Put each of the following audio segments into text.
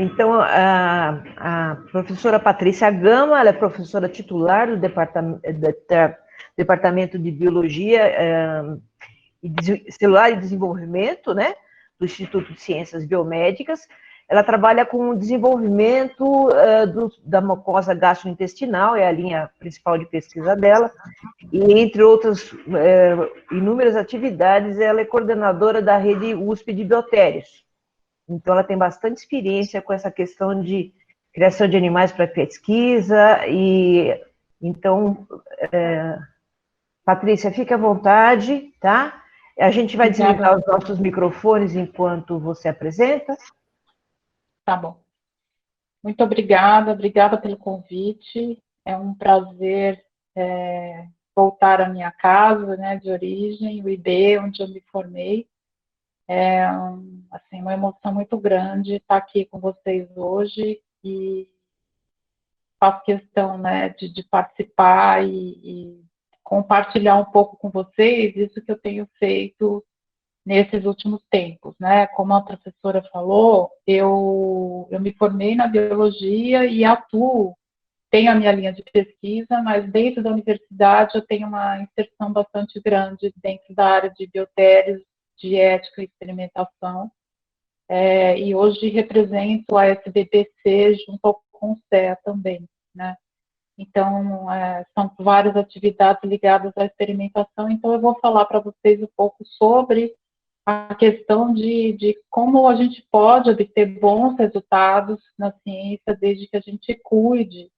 Então, a professora Patrícia Gama, ela é professora titular do Departamento de Biologia Celular e Desenvolvimento, né, do Instituto de Ciências Biomédicas. Ela trabalha com o desenvolvimento da mucosa gastrointestinal, é a linha principal de pesquisa dela, e entre outras inúmeras atividades, ela é coordenadora da rede USP de biotérios. Então, ela tem bastante experiência com essa questão de criação de animais para pesquisa, e então, Patrícia, fique à vontade, tá? A gente vai desligar Obrigada. os nossos microfones enquanto você apresenta. Tá bom. Muito obrigada pelo convite. É um prazer voltar à minha casa, né, de origem, o IB, onde eu me formei. É assim, uma emoção muito grande estar aqui com vocês hoje e faço questão, né, de participar e compartilhar um pouco com vocês isso que eu tenho feito nesses últimos tempos, né? Como a professora falou, eu me formei na biologia e atuo, tenho a minha linha de pesquisa, mas dentro da universidade eu tenho uma inserção bastante grande dentro da área de biotérios, de ética e experimentação, e hoje represento a SBPC junto com o CEA também, né? Então, são várias atividades ligadas à experimentação, então eu vou falar para vocês um pouco sobre a questão de como a gente pode obter bons resultados na ciência desde que a gente cuide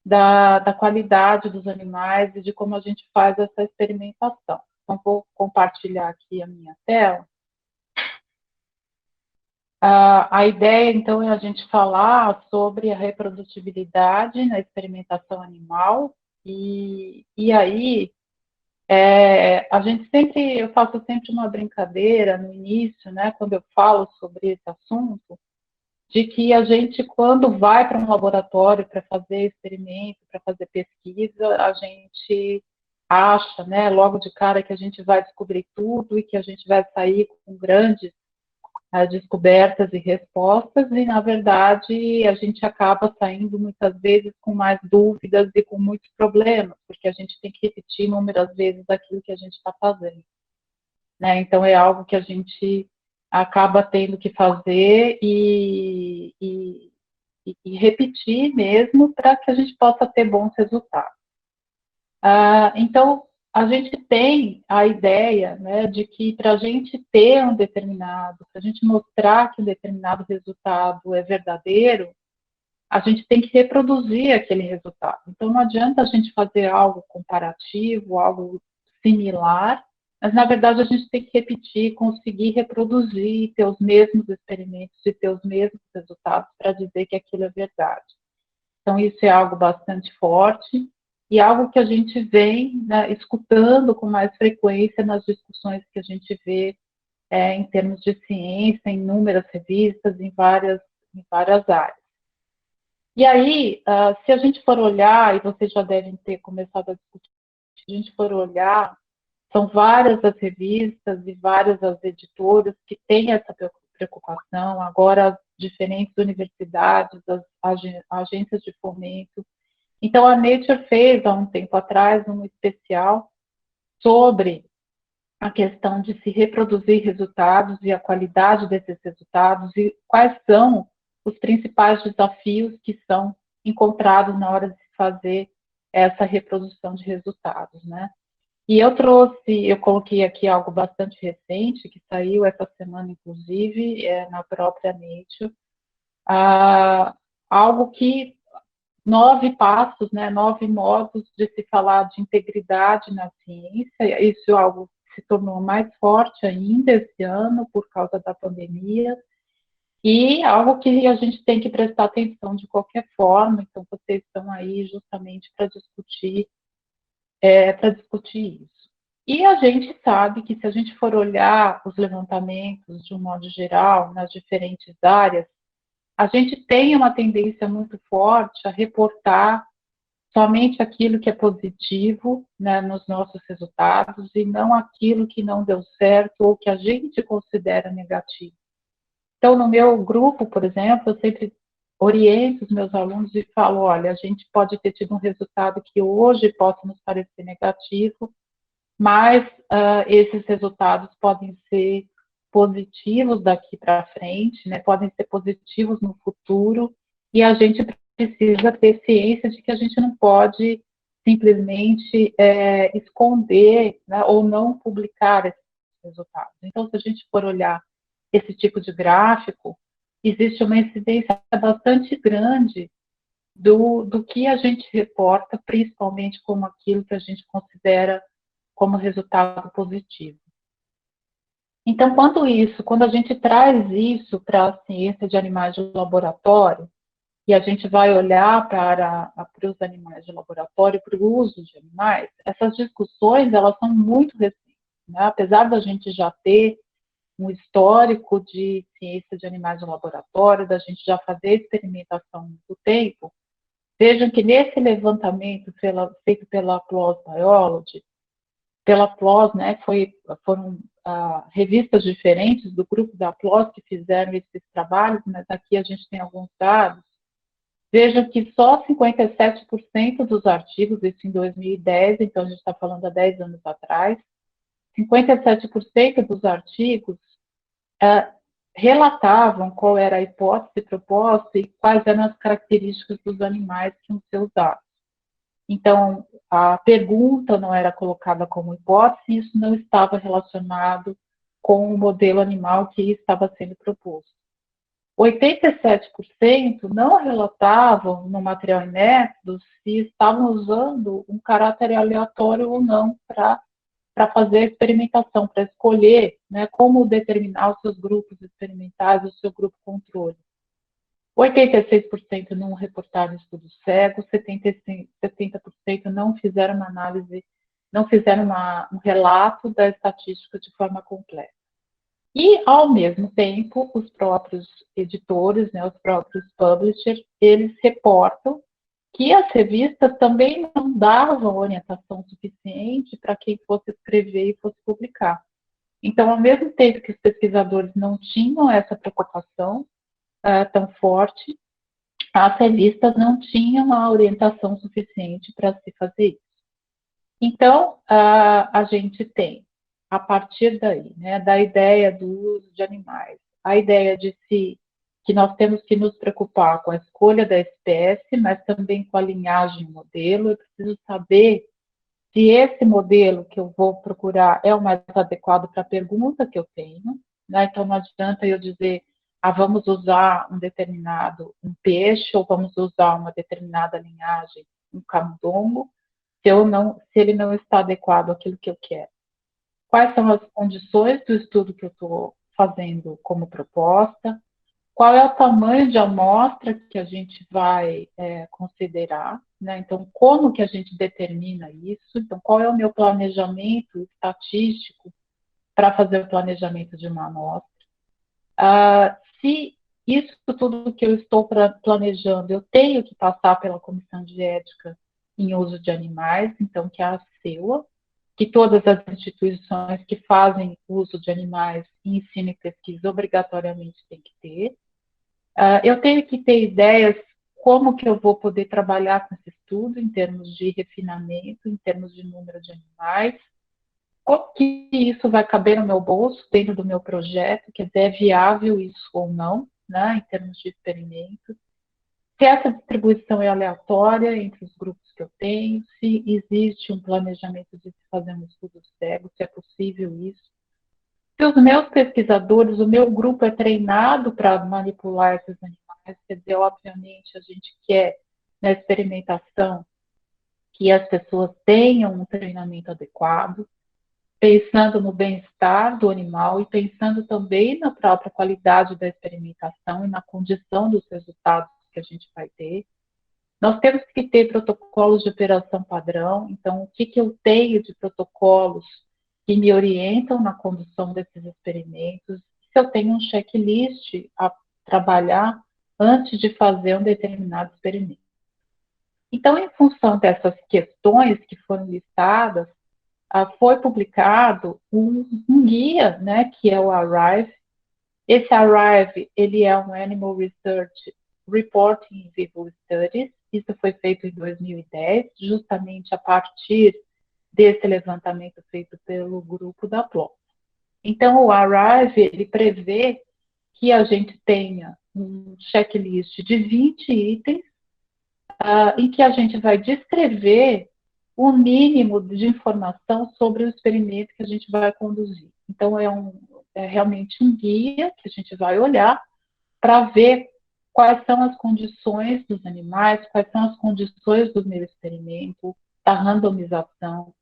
da qualidade dos animais e de como a gente faz essa experimentação. Então, vou compartilhar aqui a minha tela. A ideia, então, é a gente falar sobre a reprodutibilidade na experimentação animal e aí a gente sempre, eu faço sempre uma brincadeira no início, né, quando eu falo sobre esse assunto, de que a gente, quando vai para um laboratório para fazer experimento, para fazer pesquisa, a gente acha, né, logo de cara que a gente vai descobrir tudo e que a gente vai sair com grandes descobertas e respostas, e na verdade a gente acaba saindo muitas vezes com mais dúvidas e com muitos problemas, porque a gente tem que repetir inúmeras vezes aquilo que a gente está fazendo, né? Então é algo que a gente acaba tendo que fazer e repetir mesmo para que a gente possa ter bons resultados. Então, a gente tem a ideia, né, de que para a gente ter um determinado, para a gente mostrar que um determinado resultado é verdadeiro, a gente tem que reproduzir aquele resultado. Então, não adianta a gente fazer algo comparativo, algo similar, mas, na verdade, a gente tem que repetir, conseguir reproduzir, ter os mesmos experimentos e ter os mesmos resultados para dizer que aquilo é verdade. Então, isso é algo bastante forte e algo que a gente vem, né, escutando com mais frequência nas discussões que a gente vê em termos de ciência, em inúmeras revistas, em várias áreas. E aí, se a gente for olhar, e vocês já devem ter começado a discutir, se a gente for olhar, são várias as revistas e várias as editoras que têm essa preocupação, agora as diferentes universidades, as agências de fomento. Então, a Nature fez, há um tempo atrás, um especial sobre a questão de se reproduzir resultados e a qualidade desses resultados e quais são os principais desafios que são encontrados na hora de se fazer essa reprodução de resultados, né? E eu coloquei aqui algo bastante recente, que saiu essa semana, inclusive, na própria Nature, algo que 9 passos, né, 9 modos de se falar de integridade na ciência. Isso é algo que se tornou mais forte ainda esse ano por causa da pandemia e algo que a gente tem que prestar atenção de qualquer forma. Então, vocês estão aí justamente para discutir isso. E a gente sabe que se a gente for olhar os levantamentos de um modo geral nas diferentes áreas, a gente tem uma tendência muito forte a reportar somente aquilo que é positivo, né, nos nossos resultados e não aquilo que não deu certo ou que a gente considera negativo. Então, no meu grupo, por exemplo, eu sempre oriento os meus alunos e falo, olha, a gente pode ter tido um resultado que hoje possa nos parecer negativo, mas esses resultados podem ser positivos daqui para frente, né? Podem ser positivos no futuro, e a gente precisa ter ciência de que a gente não pode simplesmente esconder, né, ou não publicar esses resultados. Então, se a gente for olhar esse tipo de gráfico, existe uma incidência bastante grande do que a gente reporta, principalmente como aquilo que a gente considera como resultado positivo. Então, quando a gente traz isso para a ciência de animais de laboratório, e a gente vai olhar para os animais de laboratório, para o uso de animais, essas discussões, elas são muito recentes, né? Apesar da gente já ter um histórico de ciência de animais de laboratório, da gente já fazer experimentação há muito tempo, vejam que nesse levantamento feito pela PLOS Biology, pela PLOS, né, foram revistas diferentes do grupo da PLOS que fizeram esses trabalhos, mas aqui a gente tem alguns dados. Vejam que só 57% dos artigos, isso em 2010, então a gente está falando há 10 anos atrás, 57% dos artigos relatavam qual era a hipótese proposta e quais eram as características dos animais que iam ser usados. Então, a pergunta não era colocada como hipótese, e isso não estava relacionado com o modelo animal que estava sendo proposto. 87% não relatavam no material e métodos se estavam usando um caráter aleatório ou não para fazer a experimentação, para escolher, né, como determinar os seus grupos experimentais, o seu grupo controle. 86% não reportaram estudo cego, 70% não fizeram uma análise, não fizeram um relato da estatística de forma completa. E, ao mesmo tempo, os próprios editores, né, os próprios publishers, eles reportam que as revistas também não davam orientação suficiente para quem fosse escrever e fosse publicar. Então, ao mesmo tempo que os pesquisadores não tinham essa preocupação tão forte, as revistas não tinham a orientação suficiente para se fazer isso. Então, a gente tem, a partir daí, né, da ideia do uso de animais, a ideia de que nós temos que nos preocupar com a escolha da espécie, mas também com a linhagem do modelo. Eu preciso saber se esse modelo que eu vou procurar é o mais adequado para a pergunta que eu tenho, né? Então, não adianta eu dizer, vamos usar um peixe, ou vamos usar uma determinada linhagem, um camundongo, se ele não está adequado àquilo que eu quero. Quais são as condições do estudo que eu estou fazendo como proposta? Qual é o tamanho de amostra que a gente vai considerar, né? Então, como que a gente determina isso? Então, qual é o meu planejamento estatístico para fazer o planejamento de uma amostra? Se isso tudo que eu estou planejando, eu tenho que passar pela comissão de ética em uso de animais, então, que é a CEUA, que todas as instituições que fazem uso de animais em ensino e pesquisa obrigatoriamente têm que ter. Eu tenho que ter ideias como que eu vou poder trabalhar com esse estudo em termos de refinamento, em termos de número de animais, como que isso vai caber no meu bolso, dentro do meu projeto, quer dizer, é viável isso ou não, né, em termos de experimento. Se essa distribuição é aleatória entre os grupos que eu tenho, se existe um planejamento de se fazer um estudo cego, se é possível isso. Se os meus pesquisadores, o meu grupo é treinado para manipular esses animais, quer dizer, obviamente a gente quer, na experimentação, que as pessoas tenham um treinamento adequado, pensando no bem-estar do animal e pensando também na própria qualidade da experimentação e na condição dos resultados que a gente vai ter. Nós temos que ter protocolos de operação padrão, então o que eu tenho de protocolos que me orientam na condução desses experimentos, se eu tenho um checklist a trabalhar antes de fazer um determinado experimento. Então, em função dessas questões que foram listadas, foi publicado um guia, né, que é o ARRIVE. Esse ARRIVE, ele é um Animal Research Reporting in Vivo Studies. Isso foi feito em 2010, justamente a partir desse levantamento feito pelo grupo da PLOS. Então, o ARRIVE, ele prevê que a gente tenha um checklist de 20 itens, em que a gente vai descrever o mínimo de informação sobre o experimento que a gente vai conduzir. Então, é realmente um guia que a gente vai olhar para ver quais são as condições dos animais, quais são as condições do meu experimento, da randomização,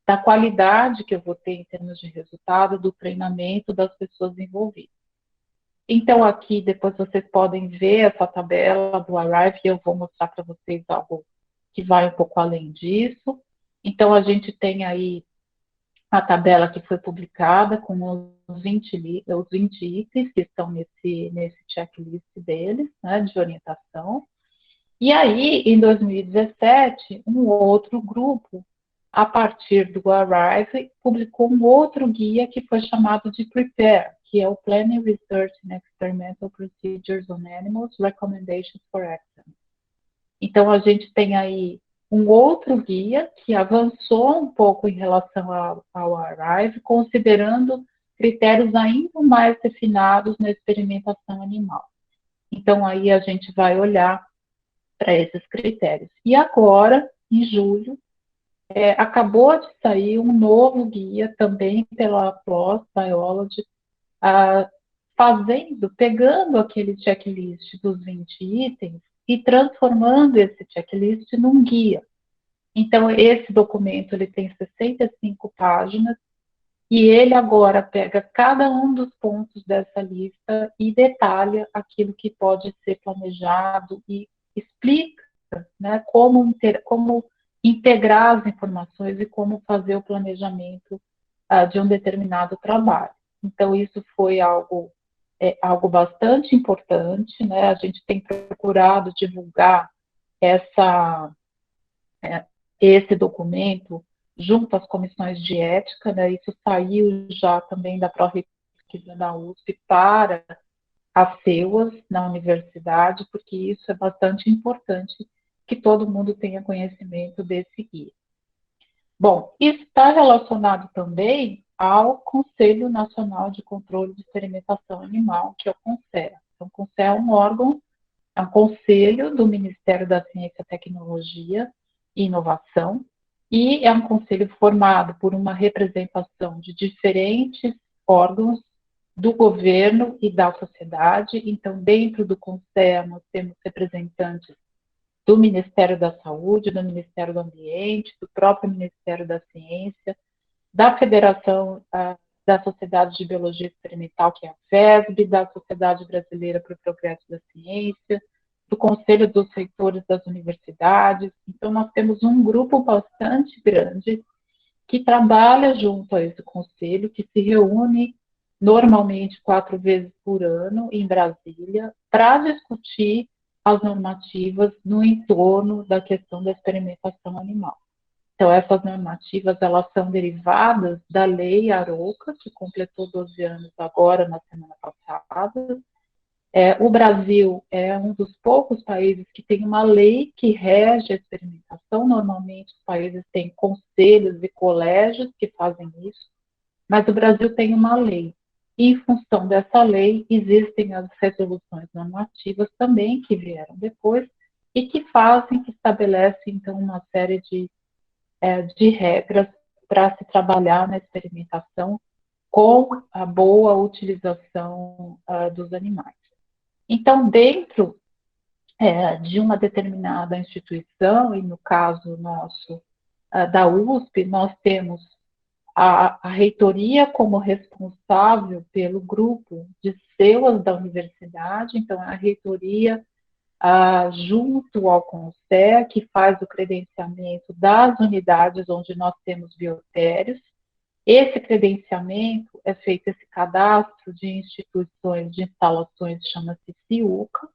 da qualidade que eu vou ter em termos de resultado, do treinamento das pessoas envolvidas. Então, aqui, depois vocês podem ver essa tabela do ARRIVE, e eu vou mostrar para vocês algo que vai um pouco além disso. Então, a gente tem aí a tabela que foi publicada com os 20 itens que estão nesse checklist deles, né, de orientação. E aí, em 2017, um outro grupo, a partir do ARRIVE, publicou um outro guia que foi chamado de PREPARE, que é o Planning, Research and Experimental Procedures on Animals, Recommendations for Action. Então, a gente tem aí um outro guia que avançou um pouco em relação ao ARRIVE, considerando critérios ainda mais refinados na experimentação animal. Então, aí a gente vai olhar para esses critérios. E agora, em julho, acabou de sair um novo guia também pela PLOS Biology, pegando aquele checklist dos 20 itens e transformando esse checklist num guia. Então, esse documento ele tem 65 páginas e ele agora pega cada um dos pontos dessa lista e detalha aquilo que pode ser planejado e explica, né, como integrar as informações e como fazer o planejamento de um determinado trabalho. Então, isso foi algo bastante importante, né? A gente tem procurado divulgar esse documento junto às comissões de ética, né? Isso saiu já também da pró-reitoria da USP para as CEUAS na universidade, porque isso é bastante importante que todo mundo tenha conhecimento desse guia. Bom, isso está relacionado também ao Conselho Nacional de Controle de Experimentação Animal, que é o CONSEA. Então, o CONSEA é um órgão, é um conselho do Ministério da Ciência, Tecnologia e Inovação, e é um conselho formado por uma representação de diferentes órgãos do governo e da sociedade. Então, dentro do CONSEA, nós temos representantes do Ministério da Saúde, do Ministério do Ambiente, do próprio Ministério da Ciência, da Federação da Sociedade de Biologia Experimental, que é a FESB, da Sociedade Brasileira para o Progresso da Ciência, do Conselho dos Reitores das Universidades. Então, nós temos um grupo bastante grande que trabalha junto a esse conselho, que se reúne normalmente 4 vezes por ano em Brasília, para discutir as normativas no entorno da questão da experimentação animal. Então, essas normativas, elas são derivadas da Lei Arouca, que completou 12 anos agora, na semana passada. O Brasil é um dos poucos países que tem uma lei que rege a experimentação. Normalmente, os países têm conselhos e colégios que fazem isso, mas o Brasil tem uma lei. E, em função dessa lei, existem as resoluções normativas também, que vieram depois, e que estabelecem, então, uma série de regras para se trabalhar na experimentação com a boa utilização dos animais. Então, dentro de uma determinada instituição, e no caso nosso, da USP, nós temos a reitoria como responsável pelo grupo de CEUAS da universidade. Então, a reitoria, junto ao CONSEA, que faz o credenciamento das unidades onde nós temos biotérios. Esse credenciamento é feito, esse cadastro de instituições, de instalações, chama-se CIUCA,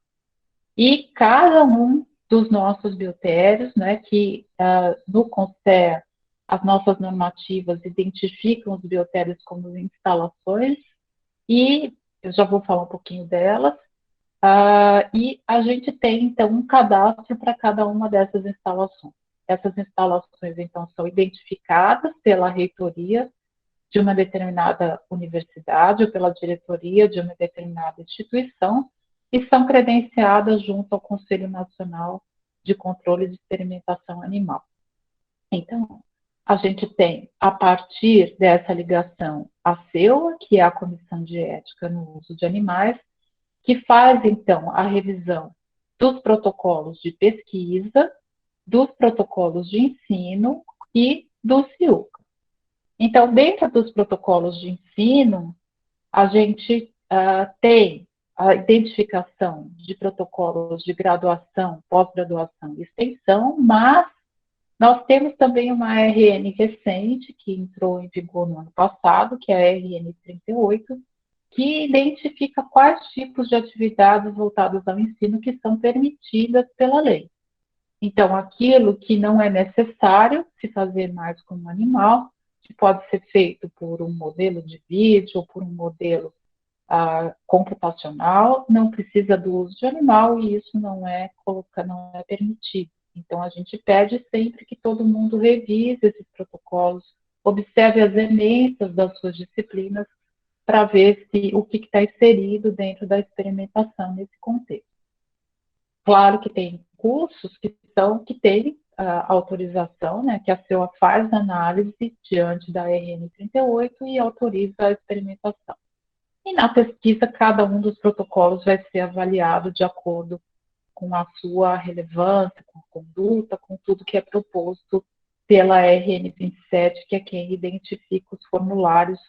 e cada um dos nossos biotérios, né, que no CONSEA, as nossas normativas identificam os biotérios como instalações, e eu já vou falar um pouquinho delas. E a gente tem, então, um cadastro para cada uma dessas instalações. Essas instalações, então, são identificadas pela reitoria de uma determinada universidade ou pela diretoria de uma determinada instituição e são credenciadas junto ao Conselho Nacional de Controle de Experimentação Animal. Então, a gente tem, a partir dessa ligação, a CEUA, que é a Comissão de Ética no Uso de Animais, que faz, então, a revisão dos protocolos de pesquisa, dos protocolos de ensino e do CIUCA. Então, dentro dos protocolos de ensino, a gente tem a identificação de protocolos de graduação, pós-graduação e extensão, mas nós temos também uma RN recente, que entrou em vigor no ano passado, que é a RN 38, que identifica quais tipos de atividades voltadas ao ensino que são permitidas pela lei. Então, aquilo que não é necessário se fazer mais com um animal, que pode ser feito por um modelo de vídeo ou por um modelo computacional, não precisa do uso de animal e isso não é permitido. Então, a gente pede sempre que todo mundo revise esses protocolos, observe as emências das suas disciplinas para ver se o que está inserido dentro da experimentação nesse contexto. Claro que tem cursos que têm autorização, né, que a CEUA faz análise diante da RN 38 e autoriza a experimentação. E na pesquisa, cada um dos protocolos vai ser avaliado de acordo com a sua relevância, com a conduta, com tudo que é proposto pela RN 27, que é quem identifica os formulários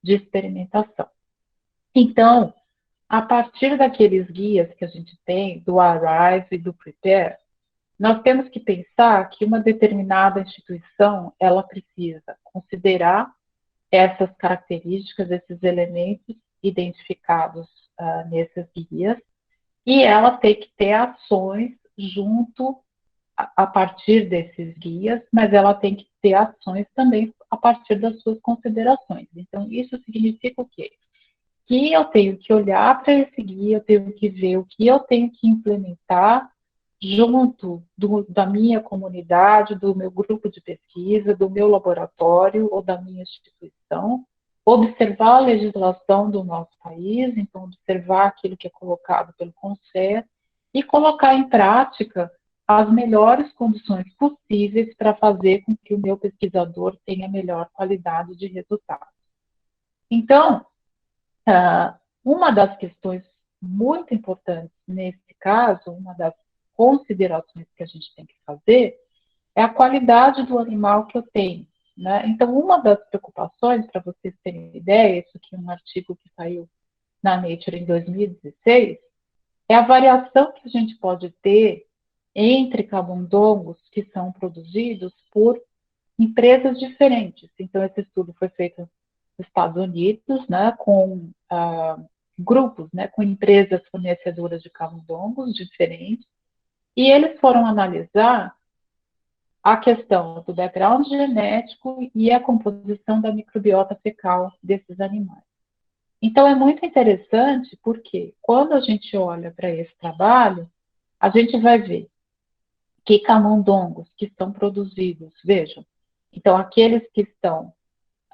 de experimentação. Então, a partir daqueles guias que a gente tem, do Arrive e do Prepare, nós temos que pensar que uma determinada instituição, ela precisa considerar essas características, esses elementos identificados nesses guias, e ela tem que ter ações junto a partir desses guias, mas ela tem que ter ações também a partir das suas considerações. Então, isso significa o quê? Que eu tenho que olhar para esse guia, eu tenho que ver o que eu tenho que implementar junto da minha comunidade, do meu grupo de pesquisa, do meu laboratório ou da minha instituição, observar a legislação do nosso país, então observar aquilo que é colocado pelo Conselho e colocar em prática as melhores condições possíveis para fazer com que o meu pesquisador tenha melhor qualidade de resultado. Então, uma das questões muito importantes nesse caso, uma das considerações que a gente tem que fazer é a qualidade do animal que eu tenho. Né? Então, uma das preocupações, para vocês terem ideia, isso aqui é um artigo que saiu na Nature em 2016, é a variação que a gente pode ter entre camundongos que são produzidos por empresas diferentes. Então, esse estudo foi feito nos Estados Unidos, né, com grupos, né, com empresas fornecedoras de camundongos diferentes, e eles foram analisar a questão do background genético e a composição da microbiota fecal desses animais. Então, é muito interessante porque, quando a gente olha para esse trabalho, a gente vai ver que camundongos que estão produzidos, vejam, então, aqueles que estão,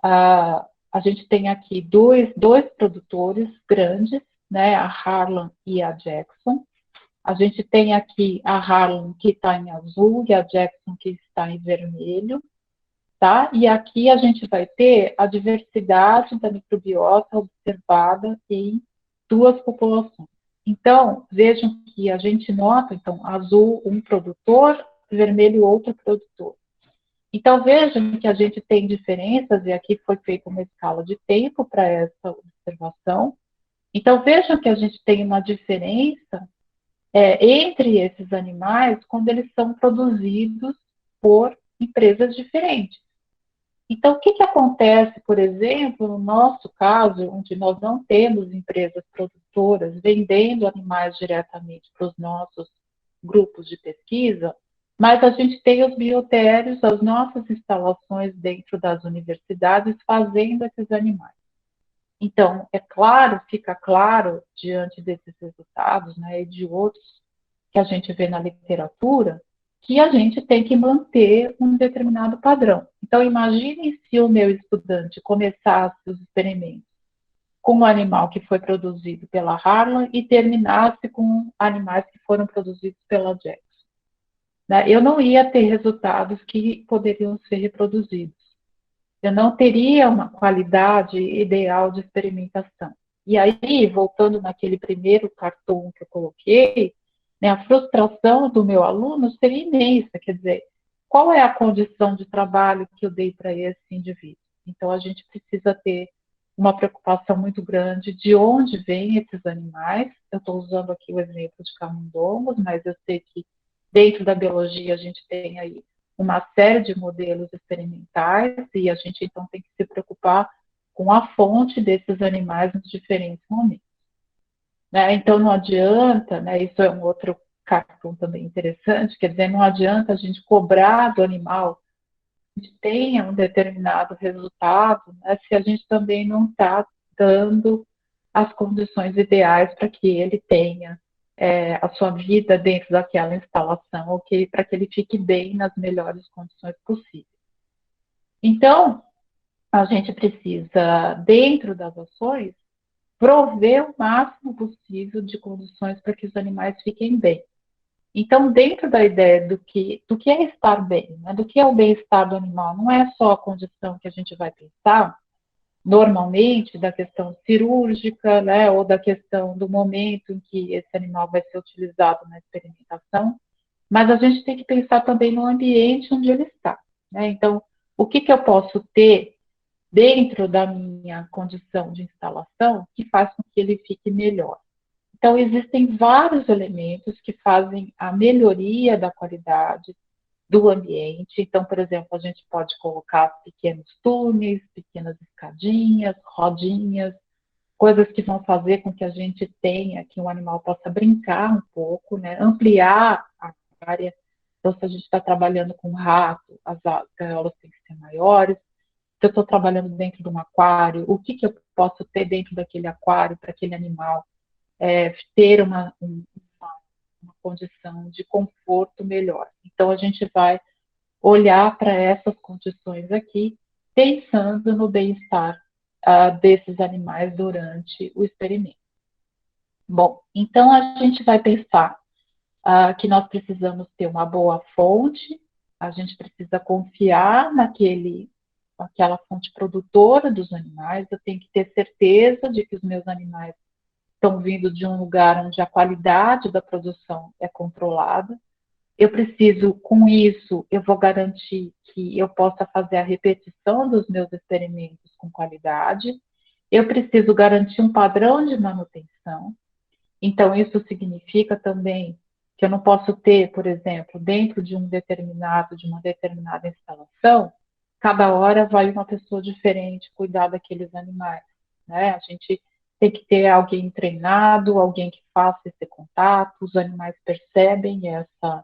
a gente tem aqui dois produtores grandes, né, a Harlan e a Jackson. A gente tem aqui a Harlan que está em azul e a Jackson que está em vermelho, tá? E aqui a gente vai ter a diversidade da microbiota observada em duas populações. Então, vejam que a gente nota, então, azul um produtor, vermelho outro produtor. Então, vejam que a gente tem diferenças, e aqui foi feita uma escala de tempo para essa observação. Então, vejam que a gente tem uma diferença entre esses animais quando eles são produzidos por empresas diferentes. Então, o que acontece, por exemplo, no nosso caso, onde nós não temos empresas produtoras vendendo animais diretamente para os nossos grupos de pesquisa, mas a gente tem os biotérios, as nossas instalações dentro das universidades fazendo esses animais. Então, é claro, fica claro, diante desses resultados, né, e de outros que a gente vê na literatura, que a gente tem que manter um determinado padrão. Então, imagine se o meu estudante começasse os experimentos com um animal que foi produzido pela Harlan e terminasse com animais que foram produzidos pela Jackson. Né? Eu não ia ter resultados que poderiam ser reproduzidos. Eu não teria uma qualidade ideal de experimentação. E aí, voltando naquele primeiro cartão que eu coloquei, né, a frustração do meu aluno seria imensa. Quer dizer, qual é a condição de trabalho que eu dei para esse indivíduo? Então, a gente precisa ter uma preocupação muito grande de onde vêm esses animais. Eu estou usando aqui o exemplo de camundongos, mas eu sei que dentro da biologia a gente tem aí uma série de modelos experimentais e a gente então tem que se preocupar com a fonte desses animais nos diferentes momentos. Né? Então não adianta, né, isso é um outro cartão também interessante, quer dizer, não adianta a gente cobrar do animal que a gente tenha um determinado resultado, né, se a gente também não está dando as condições ideais para que ele tenha a sua vida dentro daquela instalação, ok, para que ele fique bem nas melhores condições possíveis. Então, a gente precisa, dentro das ações, prover o máximo possível de condições para que os animais fiquem bem. Então, dentro da ideia do que é estar bem, né, do que é o bem-estar do animal, não é só a condição que a gente vai pensar, normalmente, da questão cirúrgica, né, ou da questão do momento em que esse animal vai ser utilizado na experimentação, mas a gente tem que pensar também no ambiente onde ele está. Né? Então, o que, que eu posso ter dentro da minha condição de instalação que faz com que ele fique melhor? Então, existem vários elementos que fazem a melhoria da qualidade do ambiente. Então, por exemplo, a gente pode colocar pequenos túneis, pequenas escadinhas, rodinhas, coisas que vão fazer com que a gente tenha, que o animal possa brincar um pouco, né? Ampliar a área. Então, se a gente está trabalhando com rato, as gaiolas têm que ser maiores. Se eu estou trabalhando dentro de um aquário, o que, que eu posso ter dentro daquele aquário para aquele animal ter uma condição de conforto melhor. Então, a gente vai olhar para essas condições aqui, pensando no bem-estar desses animais durante o experimento. Bom, então a gente vai pensar que nós precisamos ter uma boa fonte, a gente precisa confiar naquela fonte produtora dos animais, eu tenho que ter certeza de que os meus animais estão vindo de um lugar onde a qualidade da produção é controlada. Eu preciso, com isso, eu vou garantir que eu possa fazer a repetição dos meus experimentos com qualidade. Eu preciso garantir um padrão de manutenção. Então, isso significa também que eu não posso ter, por exemplo, dentro de uma determinada instalação, cada hora vai uma pessoa diferente cuidar daqueles animais. Né? A gente tem que ter alguém treinado, alguém que faça esse contato, os animais percebem essa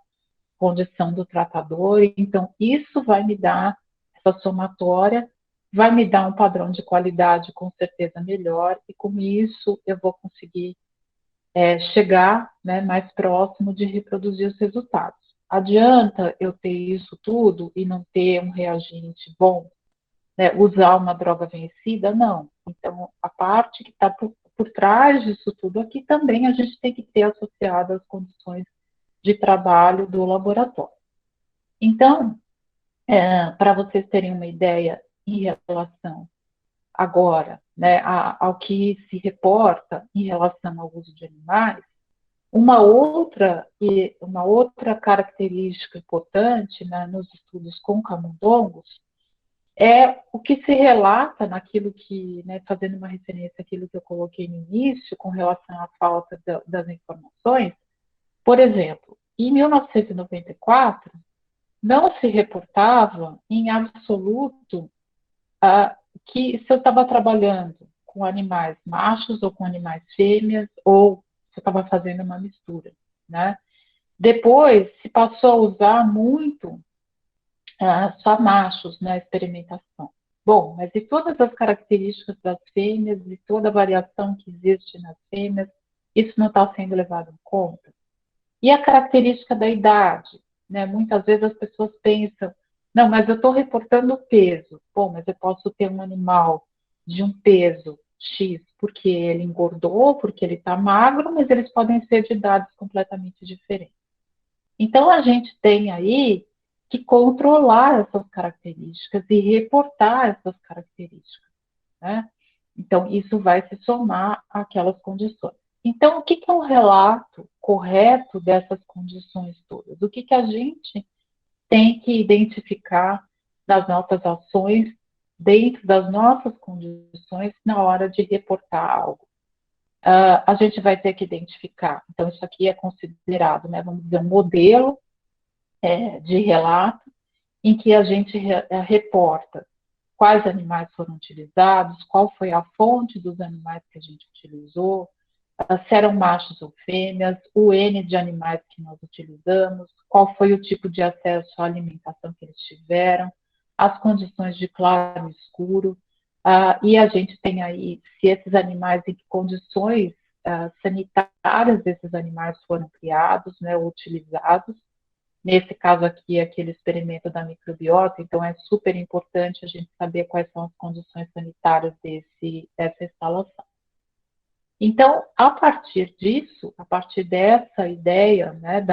condição do tratador, então isso vai me dar, essa somatória, vai me dar um padrão de qualidade com certeza melhor, e com isso eu vou conseguir chegar, né, mais próximo de reproduzir os resultados. Adianta eu ter isso tudo e não ter um reagente bom, né, usar uma droga vencida? Não. Então, a parte que está por trás disso tudo aqui também a gente tem que ter associado às condições de trabalho do laboratório. Então, para vocês terem uma ideia em relação agora, né, ao que se reporta em relação ao uso de animais, uma outra característica importante, né, nos estudos com camundongos é o que se relata naquilo que, né, fazendo uma referência àquilo que eu coloquei no início, com relação à falta das informações. Por exemplo, em 1994, não se reportava em absoluto que se eu estava trabalhando com animais machos ou com animais fêmeas, ou se eu estava fazendo uma mistura, né? Depois se passou a usar muito só machos na experimentação, Bom, mas e todas as características das fêmeas e toda a variação que existe nas fêmeas, isso não está sendo levado em conta? E a característica da idade, né? Muitas vezes as pessoas pensam, não, mas eu estou reportando o peso. Bom, mas eu posso ter um animal de um peso X porque ele engordou, porque ele está magro, mas eles podem ser de idades completamente diferentes. Então, a gente tem aí que controlar essas características e reportar essas características, né? Então, isso vai se somar àquelas condições. Então, o que é um relato correto dessas condições todas? O que a gente tem que identificar nas nossas ações, dentro das nossas condições, na hora de reportar algo? A gente vai ter que identificar. Então, isso aqui é considerado, né, vamos dizer, um modelo de relato em que a gente reporta quais animais foram utilizados, qual foi a fonte dos animais que a gente utilizou, se eram machos ou fêmeas, o N de animais que nós utilizamos, qual foi o tipo de acesso à alimentação que eles tiveram, as condições de claro e escuro, e a gente tem aí se esses animais, em que condições sanitárias esses animais foram criados, né, ou utilizados. Nesse caso aqui, aquele experimento da microbiota, então é super importante a gente saber quais são as condições sanitárias dessa instalação. Então, a partir disso, a partir dessa ideia, né,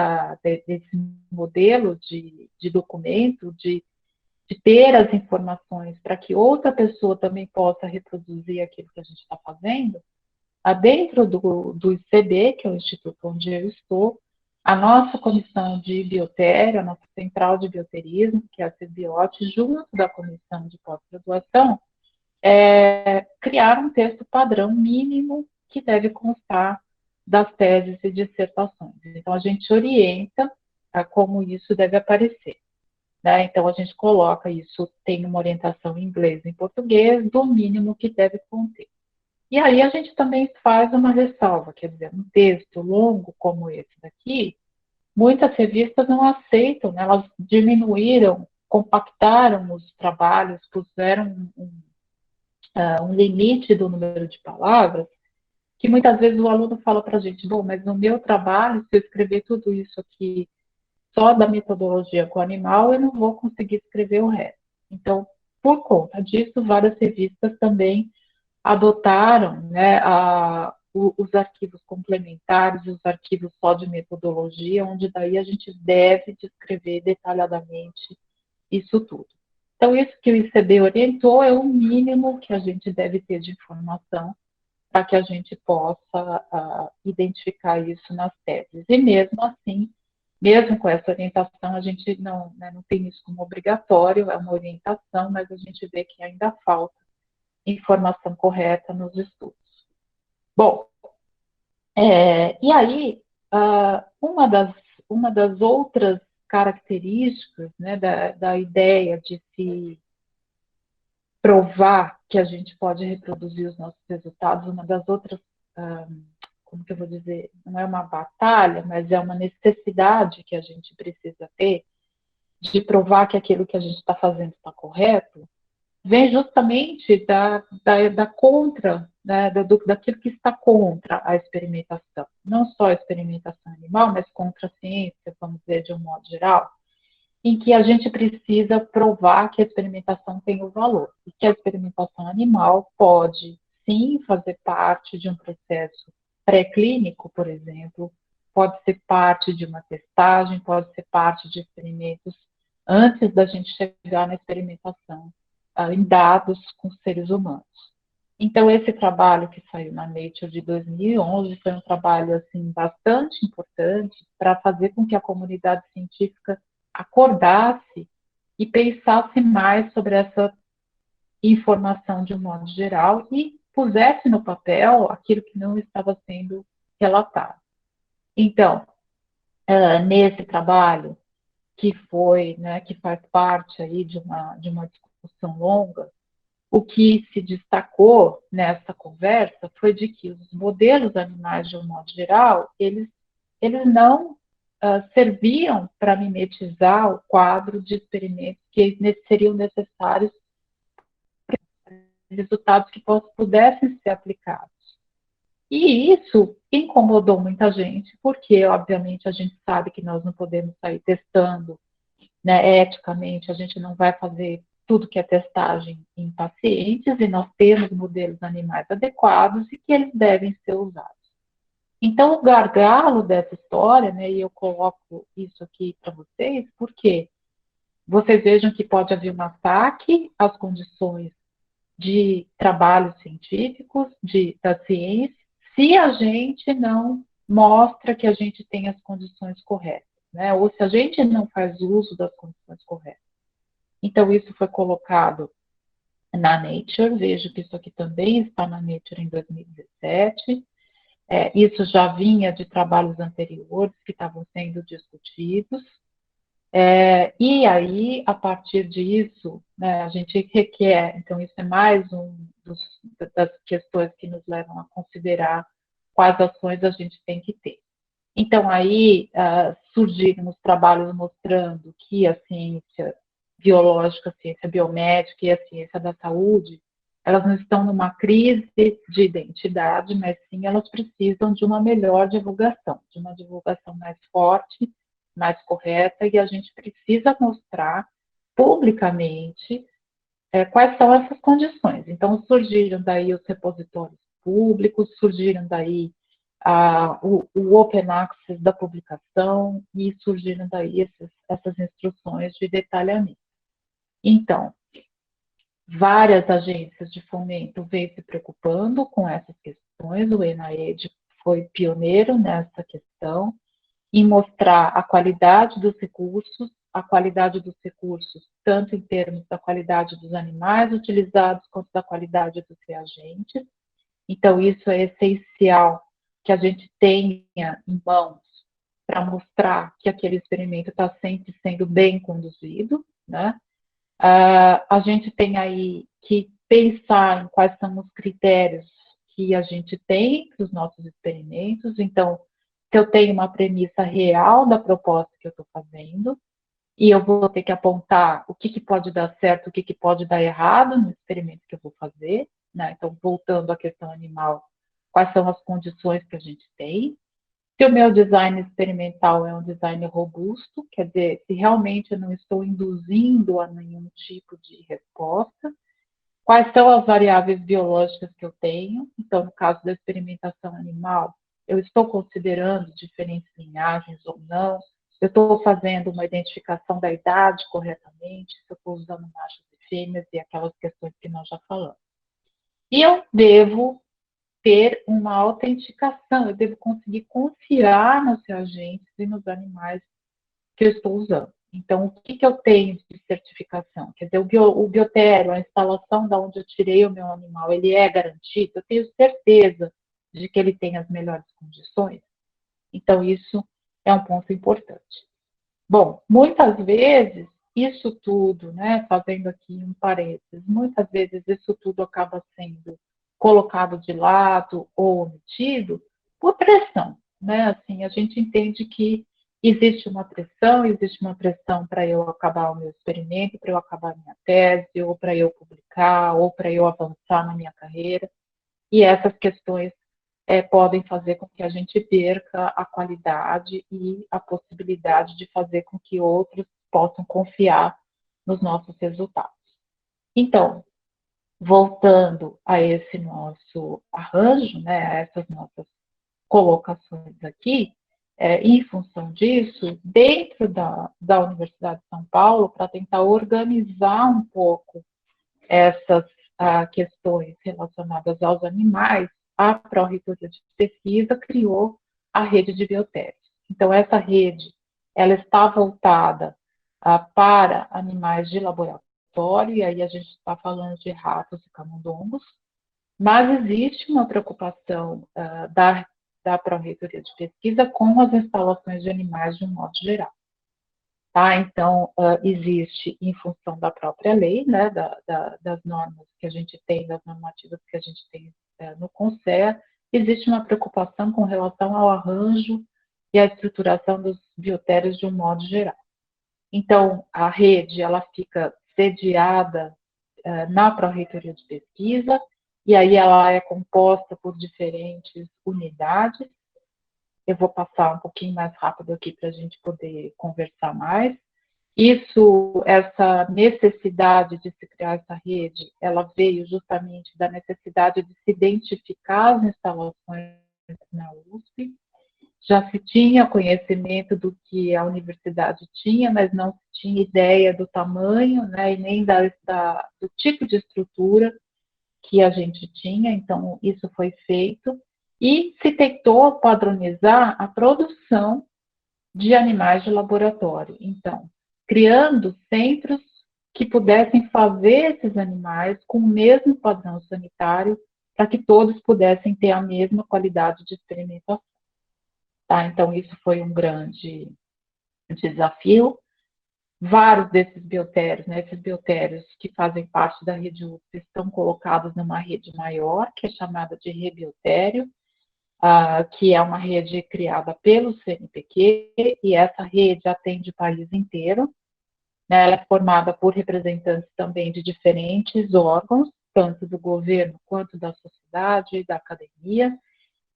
desse modelo de documento, de ter as informações para que outra pessoa também possa reproduzir aquilo que a gente está fazendo, dentro do ICB, que é o instituto onde eu estou, a nossa comissão de biotéria, a nossa central de bioterismo, que é a CBIOT, junto da comissão de pós-graduação, criar um texto padrão mínimo que deve constar das teses e dissertações. Então, a gente orienta como isso deve aparecer, né? Então, a gente coloca isso, tem uma orientação em inglês e em português, do mínimo que deve conter. E aí a gente também faz uma ressalva, quer dizer, um texto longo como esse daqui, muitas revistas não aceitam, né? Elas diminuíram, compactaram os trabalhos, puseram um limite do número de palavras, que muitas vezes o aluno fala para a gente, bom, mas no meu trabalho, se eu escrever tudo isso aqui só da metodologia com o animal, eu não vou conseguir escrever o resto. Então, por conta disso, várias revistas também adotaram, né, os arquivos complementares, os arquivos só de metodologia, onde daí a gente deve descrever detalhadamente isso tudo. Então, isso que o ICB orientou é o mínimo que a gente deve ter de informação para que a gente possa identificar isso nas teses. E mesmo assim, mesmo com essa orientação, a gente não tem isso como obrigatório, é uma orientação, mas a gente vê que ainda falta informação correta nos estudos. Bom, e aí, uma das outras características, né, da ideia de se provar que a gente pode reproduzir os nossos resultados, uma das outras, como que eu vou dizer, não é uma batalha, mas é uma necessidade que a gente precisa ter de provar que aquilo que a gente está fazendo está correto, vem justamente da contra, né, daquilo que está contra a experimentação. Não só a experimentação animal, mas contra a ciência, vamos dizer, de um modo geral, em que a gente precisa provar que a experimentação tem o valor, e que a experimentação animal pode, sim, fazer parte de um processo pré-clínico, por exemplo, pode ser parte de uma testagem, pode ser parte de experimentos antes da gente chegar na experimentação em dados com seres humanos. Então, esse trabalho que saiu na Nature de 2011 foi um trabalho assim, bastante importante para fazer com que a comunidade científica acordasse e pensasse mais sobre essa informação de um modo geral e pusesse no papel aquilo que não estava sendo relatado. Então, nesse trabalho, que foi, né, que faz parte aí de uma discussão longa, o que se destacou nessa conversa foi de que os modelos animais, de um modo geral, eles não serviam para mimetizar o quadro de experimentos que seriam necessários resultados que pudessem ser aplicados. E isso incomodou muita gente, porque, obviamente, a gente sabe que nós não podemos sair testando, né, eticamente, a gente não vai fazer tudo que é testagem em pacientes, e nós temos modelos animais adequados e que eles devem ser usados. Então, o gargalo dessa história, né, e eu coloco isso aqui para vocês, porque vocês vejam que pode haver um ataque às condições de trabalhos científicos, da ciência, se a gente não mostra que a gente tem as condições corretas, né? Ou se a gente não faz uso das condições corretas. Então, isso foi colocado na Nature, vejo que isso aqui também está na Nature em 2017. Isso já vinha de trabalhos anteriores que estavam sendo discutidos. E aí, a partir disso, né, a gente requer, então isso é mais das questões que nos levam a considerar quais ações a gente tem que ter. Então, aí surgiram os trabalhos mostrando que a ciência biológica, a ciência biomédica e a ciência da saúde, elas não estão numa crise de identidade, mas sim elas precisam de uma melhor divulgação, de uma divulgação mais forte, mais correta, e a gente precisa mostrar publicamente quais são essas condições. Então, surgiram daí os repositórios públicos, surgiram daí o Open Access da publicação, e surgiram daí essas instruções de detalhamento. Então, várias agências de fomento vêm se preocupando com essas questões, o NIH foi pioneiro nessa questão, em mostrar a qualidade dos recursos, tanto em termos da qualidade dos animais utilizados, quanto da qualidade dos reagentes. Então, isso é essencial que a gente tenha em mãos para mostrar que aquele experimento está sempre sendo bem conduzido, né? A gente tem aí que pensar em quais são os critérios que a gente tem para os nossos experimentos. Então, se eu tenho uma premissa real da proposta que eu estou fazendo, e eu vou ter que apontar o que pode dar certo, o que pode dar errado no experimento que eu vou fazer, né? Então, voltando à questão animal, quais são as condições que a gente tem. Se o meu design experimental é um design robusto, quer dizer, se realmente eu não estou induzindo a nenhum tipo de resposta, quais são as variáveis biológicas que eu tenho. Então, no caso da experimentação animal, eu estou considerando diferentes linhagens ou não, eu estou fazendo uma identificação da idade corretamente, se eu estou usando machos e fêmeas e aquelas questões que nós já falamos. E eu devo ter uma autenticação, eu devo conseguir confiar nos reagentes e nos animais que eu estou usando. Então, o que eu tenho de certificação? Quer dizer, o biotério, a instalação da onde eu tirei o meu animal, ele é garantido? Eu tenho certeza de que ele tem as melhores condições? Então, isso é um ponto importante. Bom, muitas vezes, isso tudo, né, fazendo aqui um parênteses, muitas vezes isso tudo acaba sendo colocado de lado ou omitido por pressão, né? Assim, a gente entende que existe uma pressão para eu acabar o meu experimento, para eu acabar a minha tese, ou para eu publicar, ou para eu avançar na minha carreira, e essas questões podem fazer com que a gente perca a qualidade e a possibilidade de fazer com que outros possam confiar nos nossos resultados. Então, voltando a esse nosso arranjo, né, a essas nossas colocações aqui, em função disso, dentro da Universidade de São Paulo, para tentar organizar um pouco essas questões relacionadas aos animais, a Pró-Reitoria de Pesquisa criou a rede de biotérios. Então, essa rede, ela está voltada para animais de laboratório, e aí a gente está falando de ratos e camundongos, mas existe uma preocupação da Pró-Reitoria de Pesquisa com as instalações de animais de um modo geral. Tá? Então, existe, em função da própria lei, né, das normas que a gente tem, das normativas que a gente tem no CONSER, existe uma preocupação com relação ao arranjo e à estruturação dos biotérios de um modo geral. Então, a rede, ela fica sediada na Pró-Reitoria de Pesquisa, e aí ela é composta por diferentes unidades. Eu vou passar um pouquinho mais rápido aqui para a gente poder conversar mais. Essa necessidade de se criar essa rede, ela veio justamente da necessidade de se identificar as instalações na USP. Já se tinha conhecimento do que a universidade tinha, mas não se tinha ideia do tamanho, né, e nem do tipo de estrutura que a gente tinha, então isso foi feito. E se tentou padronizar a produção de animais de laboratório. Então, criando centros que pudessem fazer esses animais com o mesmo padrão sanitário, para que todos pudessem ter a mesma qualidade de experimentação. Tá? Então, isso foi um grande desafio. Vários desses biotérios, né, esses biotérios que fazem parte da rede USP, estão colocados numa rede maior, que é chamada de rebiotério, que é uma rede criada pelo CNPq, e essa rede atende o país inteiro. Né, ela é formada por representantes também de diferentes órgãos, tanto do governo quanto da sociedade, da academia.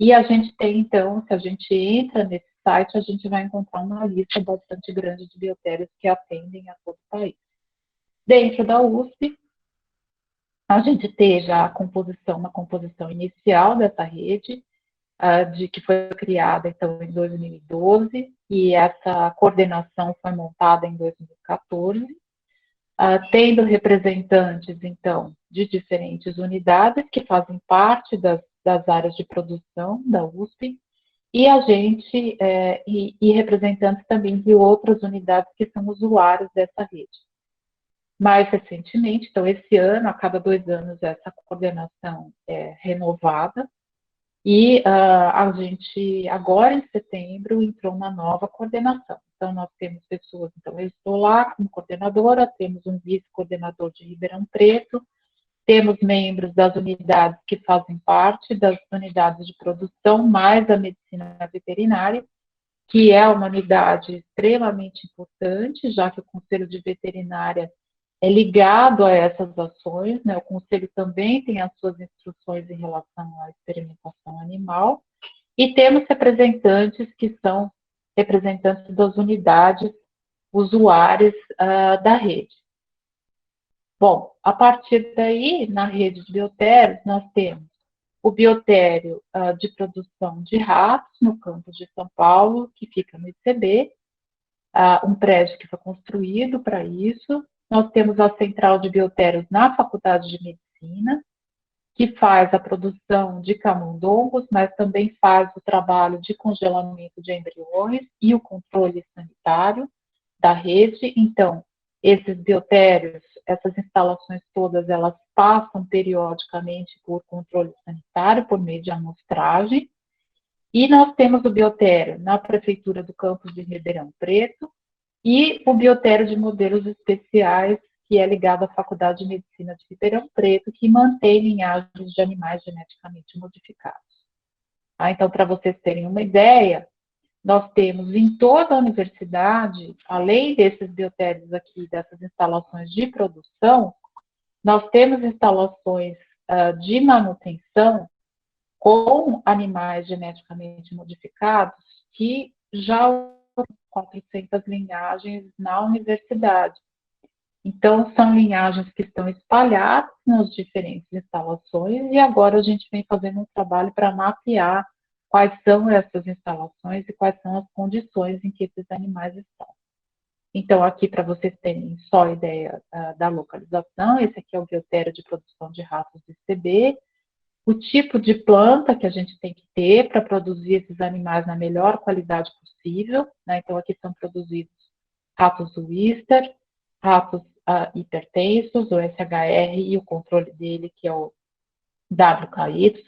E a gente tem, então, se a gente entra nesse site, a gente vai encontrar uma lista bastante grande de biotérios que atendem a todo o país. Dentro da USP, a gente teve uma composição inicial dessa rede, que foi criada, então, em 2012, e essa coordenação foi montada em 2014, tendo representantes, então, de diferentes unidades que fazem parte das áreas de produção da USP, e a gente, e representantes também de outras unidades que são usuários dessa rede. Mais recentemente, então, esse ano, a cada 2 anos, essa coordenação é renovada, e a gente, agora em setembro, entrou uma nova coordenação. Então, nós temos pessoas, então, eu estou lá como coordenadora, temos um vice-coordenador de Ribeirão Preto, temos membros das unidades que fazem parte das unidades de produção, mais a medicina veterinária, que é uma unidade extremamente importante, já que o Conselho de Veterinária é ligado a essas ações, né? O Conselho também tem as suas instruções em relação à experimentação animal, e temos representantes que são representantes das unidades usuárias da rede. Bom, a partir daí, na rede de biotérios, nós temos o biotério de produção de ratos no campus de São Paulo, que fica no ICB, um prédio que foi construído para isso. Nós temos a central de biotérios na Faculdade de Medicina, que faz a produção de camundongos, mas também faz o trabalho de congelamento de embriões e o controle sanitário da rede. Então, esses biotérios, essas instalações todas, elas passam periodicamente por controle sanitário, por meio de amostragem. E nós temos o biotério na Prefeitura do campus de Ribeirão Preto e o biotério de modelos especiais, que é ligado à Faculdade de Medicina de Ribeirão Preto, que mantém linhagens de animais geneticamente modificados. Então, para vocês terem uma ideia, nós temos em toda a universidade, além desses biotérios aqui, dessas instalações de produção, nós temos instalações de manutenção com animais geneticamente modificados que já 400 linhagens na universidade. Então, são linhagens que estão espalhadas nas diferentes instalações, e agora a gente vem fazendo um trabalho para mapear quais são essas instalações e quais são as condições em que esses animais estão. Então, aqui, para vocês terem só ideia da localização, esse aqui é o biotério de produção de ratos de ICB, o tipo de planta que a gente tem que ter para produzir esses animais na melhor qualidade possível, né? Então, aqui são produzidos ratos Wistar, ratos hipertensos, o SHR, e o controle dele, que é o WKY.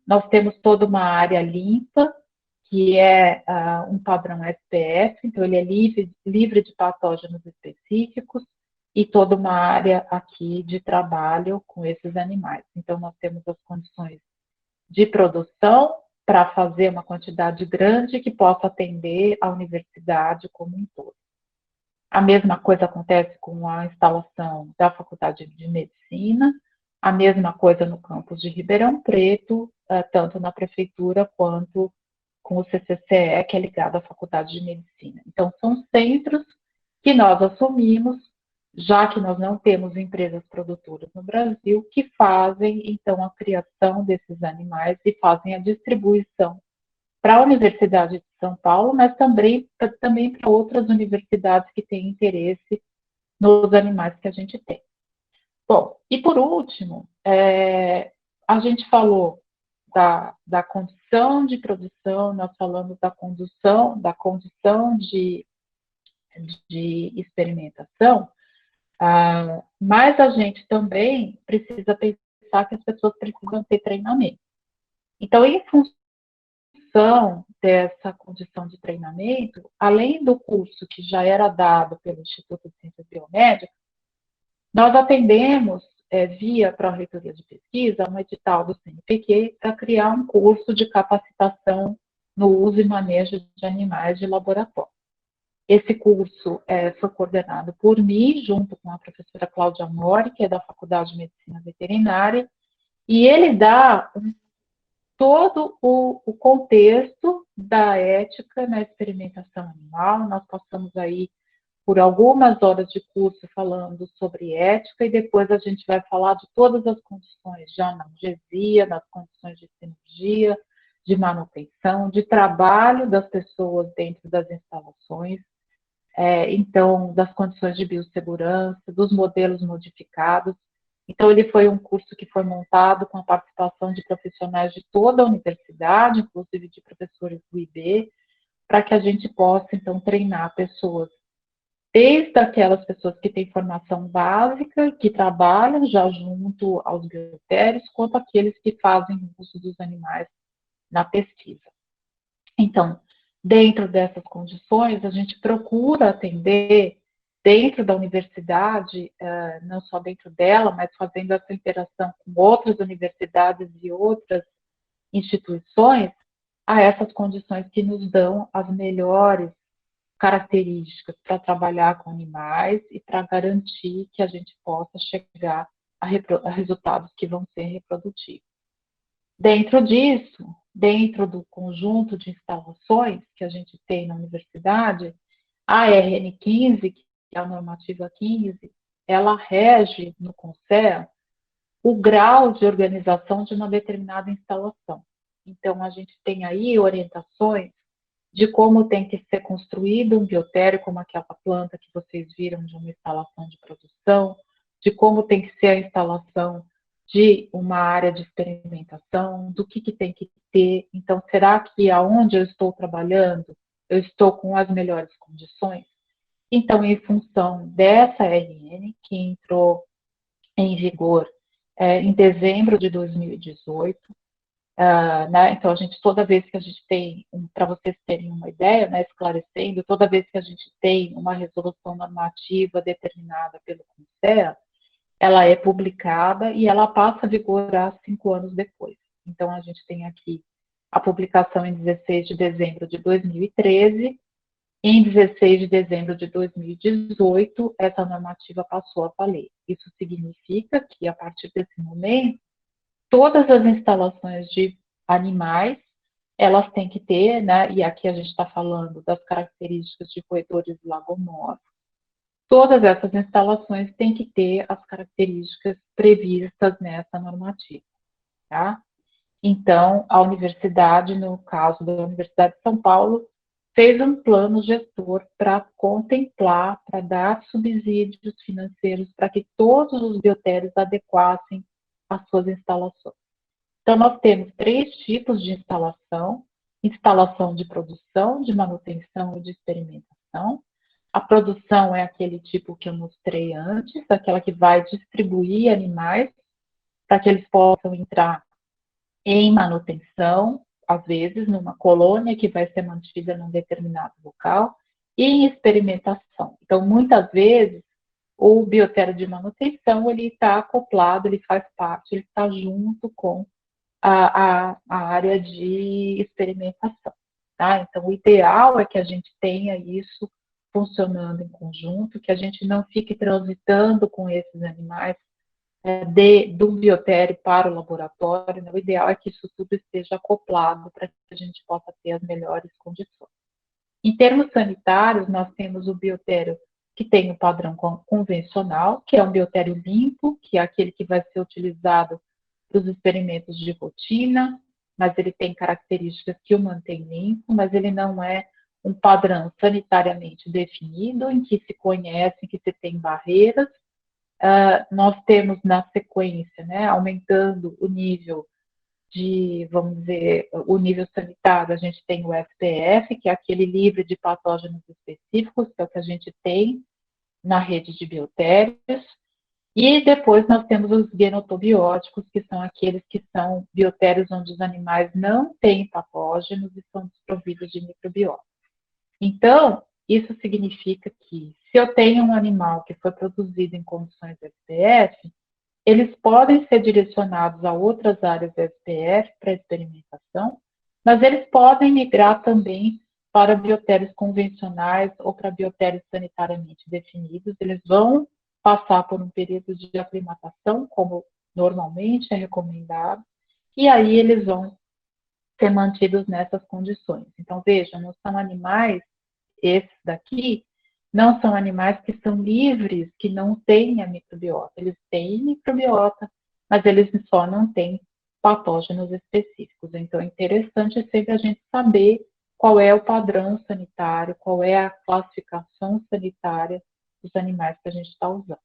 Nós temos toda uma área limpa, que é um padrão SPF, então ele é livre de patógenos específicos, e toda uma área aqui de trabalho com esses animais. Então, nós temos as condições de produção para fazer uma quantidade grande que possa atender a universidade como um todo. A mesma coisa acontece com a instalação da Faculdade de Medicina, a mesma coisa no campus de Ribeirão Preto, tanto na prefeitura quanto com o CCCE, que é ligado à Faculdade de Medicina. Então, são centros que nós assumimos, já que nós não temos empresas produtoras no Brasil, que fazem, então, a criação desses animais e fazem a distribuição para a Universidade de São Paulo, mas também para outras universidades que têm interesse nos animais que a gente tem. Bom, e por último, a gente falou da condição de produção, nós falamos da condição de experimentação, mas a gente também precisa pensar que as pessoas precisam ter treinamento. Então, em função dessa condição de treinamento, além do curso que já era dado pelo Instituto de Ciências Biomédicas, nós atendemos, via Pró-Reitoria de Pesquisa, um edital do CNPq para criar um curso de capacitação no uso e manejo de animais de laboratório. Esse curso foi coordenado por mim, junto com a professora Cláudia Mori, que é da Faculdade de Medicina Veterinária, e ele dá todo o contexto da ética na experimentação animal. Nós passamos aí por algumas horas de curso falando sobre ética e depois a gente vai falar de todas as condições de analgesia, das condições de cirurgia, de manutenção, de trabalho das pessoas dentro das instalações, então, das condições de biossegurança, dos modelos modificados. Então, ele foi um curso que foi montado com a participação de profissionais de toda a universidade, inclusive de professores do IB, para que a gente possa, então, treinar pessoas, desde aquelas pessoas que têm formação básica, que trabalham já junto aos biotérios, quanto aqueles que fazem uso dos animais na pesquisa. Então, dentro dessas condições, a gente procura atender dentro da universidade, não só dentro dela, mas fazendo essa interação com outras universidades e outras instituições, a essas condições que nos dão as melhores características para trabalhar com animais e para garantir que a gente possa chegar a resultados que vão ser reprodutivos. Dentro disso, dentro do conjunto de instalações que a gente tem na universidade, a RN 15, que é a normativa 15, ela rege no CONSEA o grau de organização de uma determinada instalação. Então, a gente tem aí orientações de como tem que ser construído um biotério, como aquela planta que vocês viram de uma instalação de produção, de como tem que ser a instalação de uma área de experimentação, do que tem que ter. Então, será que aonde eu estou trabalhando, eu estou com as melhores condições? Então, em função dessa RN, que entrou em vigor em dezembro de 2018, né? Então, toda vez que a gente tem, para vocês terem uma ideia, né, esclarecendo, toda vez que a gente tem uma resolução normativa determinada pelo CONSEA, ela é publicada e ela passa a vigorar 5 anos depois. Então, a gente tem aqui a publicação em 16 de dezembro de 2013, e em 16 de dezembro de 2018, essa normativa passou a valer. Isso significa que, a partir desse momento, todas as instalações de animais, elas têm que ter, né, e aqui a gente está falando das características de roedores lagomorfos, todas essas instalações têm que ter as características previstas nessa normativa, tá? Então, a universidade, no caso da Universidade de São Paulo, fez um plano gestor para contemplar, para dar subsídios financeiros para que todos os biotérios adequassem as suas instalações. Então, nós temos 3 tipos de instalação: instalação de produção, de manutenção e de experimentação. A produção é aquele tipo que eu mostrei antes, aquela que vai distribuir animais para que eles possam entrar em manutenção, às vezes numa colônia que vai ser mantida num determinado local, e em experimentação. Então, muitas vezes, o biotério de manutenção, ele está acoplado, ele faz parte, ele está junto com a área de experimentação. Tá? Então, o ideal é que a gente tenha isso funcionando em conjunto, que a gente não fique transitando com esses animais do biotério para o laboratório. Né? O ideal é que isso tudo esteja acoplado para que a gente possa ter as melhores condições. Em termos sanitários, nós temos o biotério que tem o padrão convencional, que é um biotério limpo, que é aquele que vai ser utilizado para os experimentos de rotina, mas ele tem características que o mantém limpo, mas ele não é um padrão sanitariamente definido, em que se conhece, em que se tem barreiras. Nós temos na sequência, né, aumentando o nível vamos dizer, o nível sanitário, a gente tem o SPF, que é aquele livre de patógenos específicos, que é o que a gente tem na rede de biotérios, e depois nós temos os genotobióticos, que são aqueles que são biotérios onde os animais não têm patógenos e são desprovidos de microbiota. Então, isso significa que se eu tenho um animal que foi produzido em condições SPF, eles podem ser direcionados a outras áreas da SPF para experimentação, mas eles podem migrar também para biotérios convencionais ou para biotérios sanitariamente definidos. Eles vão passar por um período de aclimatação, como normalmente é recomendado, e aí eles vão ser mantidos nessas condições. Então, vejam, não são animais, esses daqui, não são animais que são livres, que não têm a microbiota. Eles têm microbiota, mas eles só não têm patógenos específicos. Então, é interessante sempre a gente saber qual é o padrão sanitário, qual é a classificação sanitária dos animais que a gente está usando.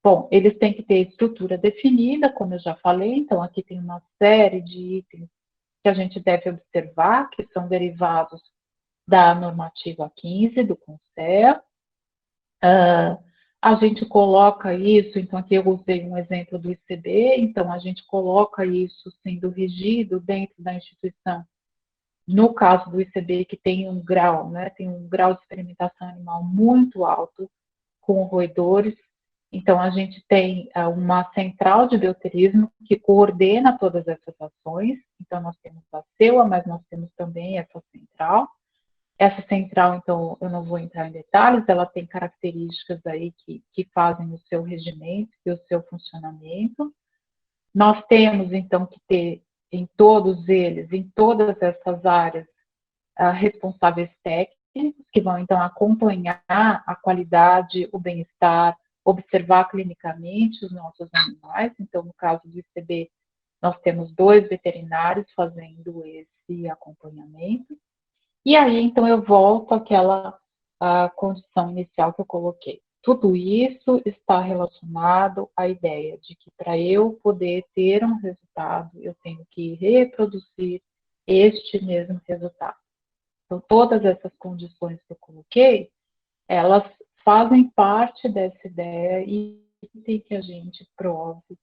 Bom, eles têm que ter estrutura definida, como eu já falei, então aqui tem uma série de itens que a gente deve observar, que são derivados da normativa 15 do CONSEA. A gente coloca isso, então aqui eu usei um exemplo do ICB, então a gente coloca isso sendo regido dentro da instituição, no caso do ICB, que tem um grau, né, tem um grau de experimentação animal muito alto com roedores. Então, a gente tem uma central de bioterismo que coordena todas essas ações. Então, nós temos a CEUA, mas nós temos também essa central. Essa central, então, eu não vou entrar em detalhes, ela tem características aí que fazem o seu regimento e o seu funcionamento. Nós temos, então, que ter em todos eles, em todas essas áreas, responsáveis técnicos, que vão, então, acompanhar a qualidade, o bem-estar, observar clinicamente os nossos animais. Então, no caso do ICB, nós temos 2 veterinários fazendo esse acompanhamento. E aí, então, eu volto àquela condição inicial que eu coloquei. Tudo isso está relacionado à ideia de que para eu poder ter um resultado, eu tenho que reproduzir este mesmo resultado. Então, todas essas condições que eu coloquei, elas fazem parte dessa ideia e tem que a gente prove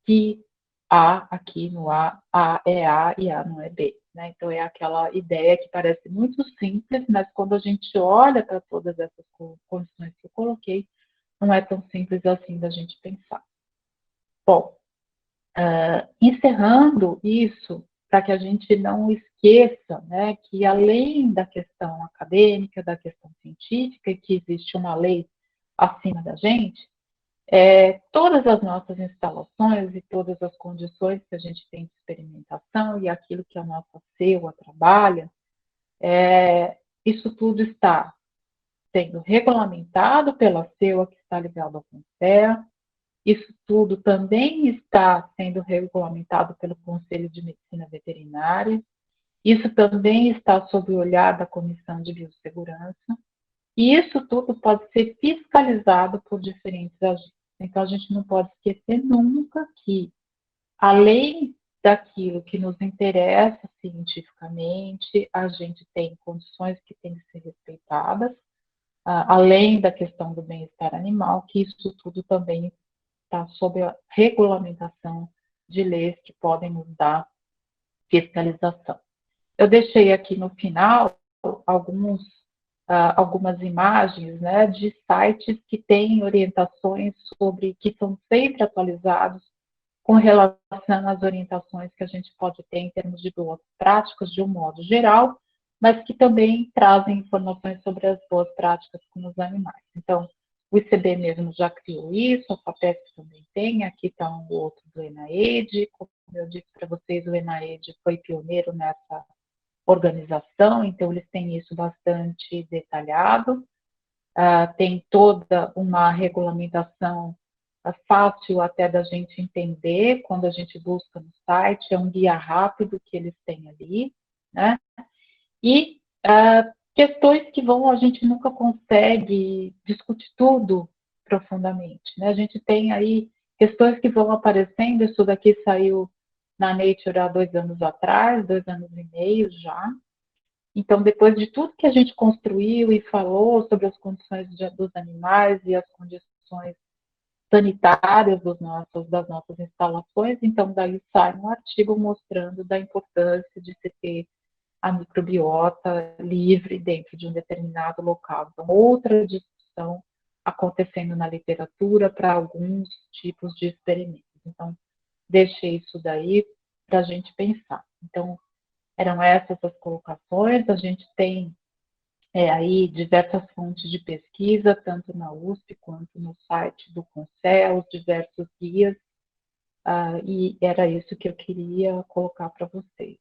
que A aqui no A é A e A não é B. Né? Então, é aquela ideia que parece muito simples, mas quando a gente olha para todas essas condições que eu coloquei, não é tão simples assim da gente pensar. Bom, encerrando isso, para que a gente não esqueça, né, que além da questão acadêmica, da questão científica, que existe uma lei acima da gente, todas as nossas instalações e todas as condições que a gente tem de experimentação e aquilo que a nossa CEUA trabalha, isso tudo está sendo regulamentado pela CEUA, que está ligada ao CONSEA. Isso tudo também está sendo regulamentado pelo Conselho de Medicina Veterinária. Isso também está sob o olhar da Comissão de Biossegurança. E isso tudo pode ser fiscalizado por diferentes agentes. Então, a gente não pode esquecer nunca que, além daquilo que nos interessa cientificamente, a gente tem condições que têm que ser respeitadas, além da questão do bem-estar animal, que isso tudo também está sob a regulamentação de leis que podem nos dar fiscalização. Eu deixei aqui no final algumas imagens, né, de sites que têm orientações que são sempre atualizados com relação às orientações que a gente pode ter em termos de boas práticas, de um modo geral, mas que também trazem informações sobre as boas práticas com os animais. Então, o ICB mesmo já criou isso, a FAPESP também tem, aqui está um outro do ENAED, como eu disse para vocês, o ENAED foi pioneiro nessa organização, então eles têm isso bastante detalhado, tem toda uma regulamentação fácil até da gente entender, quando a gente busca no site, é um guia rápido que eles têm ali, né? E questões que a gente nunca consegue discutir tudo profundamente, né? A gente tem aí questões que vão aparecendo, isso daqui saiu na Nature há 2 anos atrás, 2 anos e meio já. Então, depois de tudo que a gente construiu e falou sobre as condições dos animais e as condições sanitárias das nossas instalações, então daí sai um artigo mostrando da importância de se ter a microbiota livre dentro de um determinado local. Então, outra discussão acontecendo na literatura para alguns tipos de experimentos. Então, deixei isso daí para a gente pensar. Então, eram essas as colocações. A gente tem aí diversas fontes de pesquisa, tanto na USP quanto no site do CONCEL, diversos guias, e era isso que eu queria colocar para vocês.